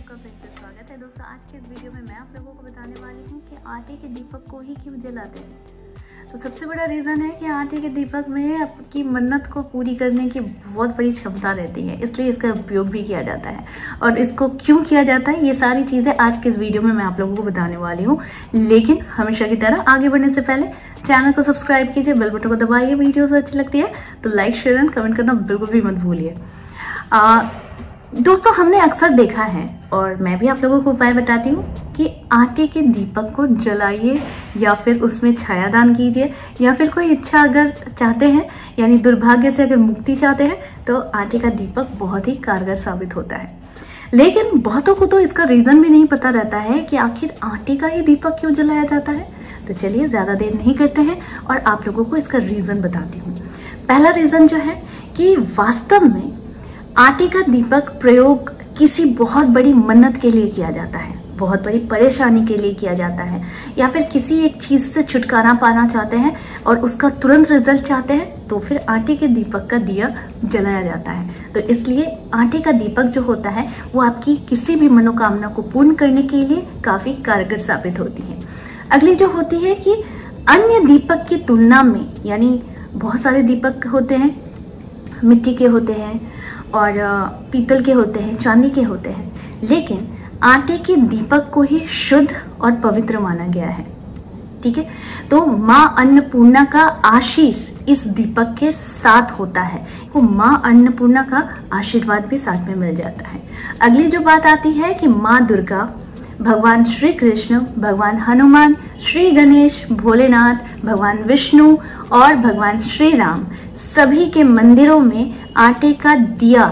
आपका फिर से स्वागत है दोस्तों। आज के इस वीडियो में मैं आप लोगों को बताने वाली हूँ कि आटे के दीपक को ही क्यों जलाते हैं। तो सबसे बड़ा रीज़न है कि आटे के दीपक में आपकी मन्नत को पूरी करने की बहुत बड़ी क्षमता रहती है, इसलिए इसका उपयोग भी किया जाता है। और इसको क्यों किया जाता है, ये सारी चीज़ें आज के इस वीडियो में मैं आप लोगों को बताने वाली हूँ। लेकिन हमेशा की तरह आगे बढ़ने से पहले चैनल को सब्सक्राइब कीजिए, बेल बटन को दबाइए। वीडियोस अच्छी लगती है तो लाइक, शेयर एंड कमेंट करना बिल्कुल भी मत भूलिए। दोस्तों, हमने अक्सर देखा है और मैं भी आप लोगों को उपाय बताती हूँ कि आटे के दीपक को जलाइए या फिर उसमें छायादान कीजिए, या फिर कोई इच्छा अगर चाहते हैं यानी दुर्भाग्य से अगर मुक्ति चाहते हैं तो आटे का दीपक बहुत ही कारगर साबित होता है। लेकिन बहुतों को तो इसका रीजन भी नहीं पता रहता है कि आखिर आटे का ही दीपक क्यों जलाया जाता है। तो चलिए ज्यादा देर नहीं करते हैं और आप लोगों को इसका रीजन बताती हूँ। पहला रीजन जो है कि वास्तव में आटे का दीपक प्रयोग किसी बहुत बड़ी मन्नत के लिए किया जाता है, बहुत बड़ी परेशानी के लिए किया जाता है, या फिर किसी एक चीज से छुटकारा पाना चाहते हैं और उसका तुरंत रिजल्ट चाहते हैं, तो फिर आटे के दीपक का दिया जलाया जाता है। तो इसलिए आटे का दीपक जो होता है वो आपकी किसी भी मनोकामना को पूर्ण करने के लिए काफी कारगर साबित होती है। अगली जो होती है कि अन्य दीपक की तुलना में, यानी बहुत सारे दीपक होते हैं, मिट्टी के होते हैं और पीतल के होते हैं, चांदी के होते हैं, लेकिन आटे के दीपक को ही शुद्ध और पवित्र माना गया है। ठीक है, तो माँ अन्नपूर्णा का आशीष इस दीपक के साथ होता है, वो माँ अन्नपूर्णा का आशीर्वाद भी साथ में मिल जाता है। अगली जो बात आती है कि माँ दुर्गा, भगवान श्री कृष्ण, भगवान हनुमान, श्री गणेश, भोलेनाथ, भगवान विष्णु और भगवान श्री राम सभी के मंदिरों में आटे का दिया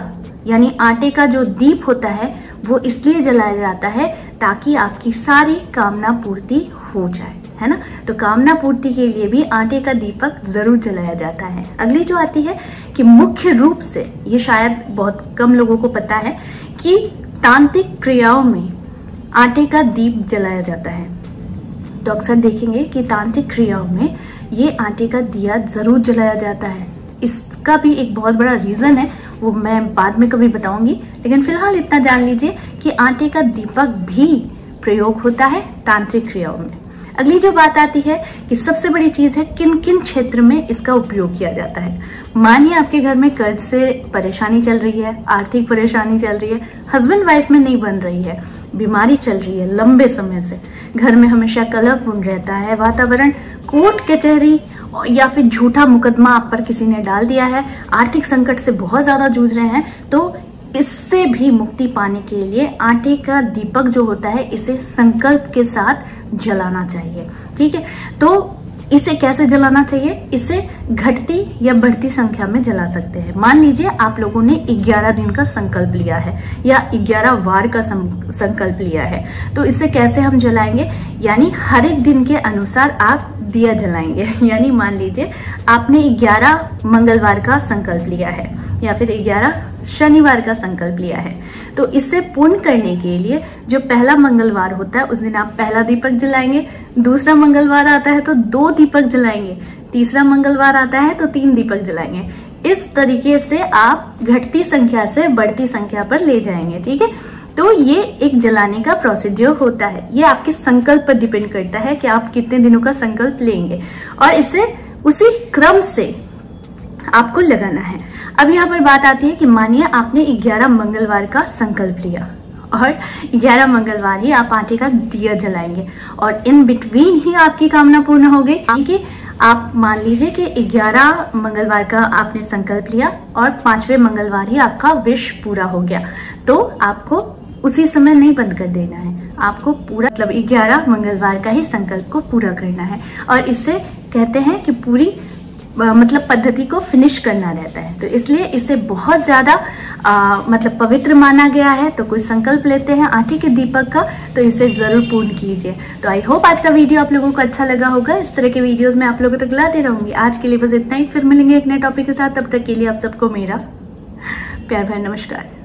यानी आटे का जो दीप होता है वो इसलिए जलाया जाता है ताकि आपकी सारी कामना पूर्ति हो जाए, है ना। तो कामना पूर्ति के लिए भी आटे का दीपक जरूर जलाया जाता है। अगली जो आती है कि मुख्य रूप से, ये शायद बहुत कम लोगों को पता है कि तांत्रिक क्रियाओं में आटे का दीप जलाया जाता है। तो अक्सर देखेंगे कि तांत्रिक क्रियाओं में ये आटे का दिया जरूर जलाया जाता है। इसका भी एक बहुत बड़ा रीजन है, वो मैं बाद में कभी बताऊंगी, लेकिन फिलहाल इतना जान लीजिए कि आटे का दीपक भी प्रयोग होता है तांत्रिक क्रियाओं में। अगली जो बात आती है कि सबसे बड़ी चीज है किन किन क्षेत्र में इसका उपयोग किया जाता है। मानिए आपके घर में कर्ज से परेशानी चल रही है, आर्थिक परेशानी चल रही है, हस्बैंड वाइफ में नहीं बन रही है, बीमारी चल रही है लंबे समय से, घर में हमेशा कलहपूर्ण रहता है वातावरण, कोर्ट कचहरी या फिर झूठा मुकदमा आप पर किसी ने डाल दिया है, आर्थिक संकट से बहुत ज्यादा जूझ रहे हैं, तो इससे भी मुक्ति पाने के लिए आटे का दीपक जो होता है इसे संकल्प के साथ जलाना चाहिए। ठीक है, तो इसे कैसे जलाना चाहिए, इसे घटती या बढ़ती संख्या में जला सकते हैं। मान लीजिए आप लोगों ने 11 दिन का संकल्प लिया है या 11 वार का संकल्प लिया है, तो इसे कैसे हम जलाएंगे, यानी हर एक दिन के अनुसार आप दिया जलाएंगे। यानी मान लीजिए आपने 11 मंगलवार का संकल्प लिया है या फिर 11 शनिवार का संकल्प लिया है, तो इसे पूर्ण करने के लिए जो पहला मंगलवार होता है उस दिन आप पहला दीपक जलाएंगे, दूसरा मंगलवार आता है तो 2 दीपक जलाएंगे, तीसरा मंगलवार आता है तो 3 दीपक जलाएंगे। इस तरीके से आप घटती संख्या से बढ़ती संख्या पर ले जाएंगे। ठीक है, तो ये एक जलाने का प्रोसीजर होता है। ये आपके संकल्प पर डिपेंड करता है कि आप कितने दिनों का संकल्प लेंगे और इसे उसी क्रम से आपको लगाना है। अब यहाँ पर बात आती है कि मानिए आपने 11 मंगलवार का संकल्प लिया और 11 मंगलवार ही आप आटे का दिया जलाएंगे और इन बिटवीन ही आपकी कामना पूर्ण हो गई। कि आप मान लीजिए कि 11 मंगलवार का आपने संकल्प लिया और 5वें मंगलवार ही आपका विश पूरा हो गया, तो आपको उसी समय नहीं बंद कर देना है, आपको पूरा मतलब 11 मंगलवार का ही संकल्प को पूरा करना है। और इसे कहते हैं कि पूरी मतलब पद्धति को फिनिश करना रहता है, तो इसलिए इसे बहुत ज्यादा मतलब पवित्र माना गया है। तो कोई संकल्प लेते हैं आटे के दीपक का तो इसे जरूर पूर्ण कीजिए। तो आई होप आज का वीडियो आप लोगों को अच्छा लगा होगा। इस तरह के वीडियोस मैं आप लोगों तक लाती रहूंगी। आज के लिए बस इतना ही, फिर मिलेंगे एक नए टॉपिक के साथ। तब तक के लिए आप सबको मेरा प्यार भरा नमस्कार।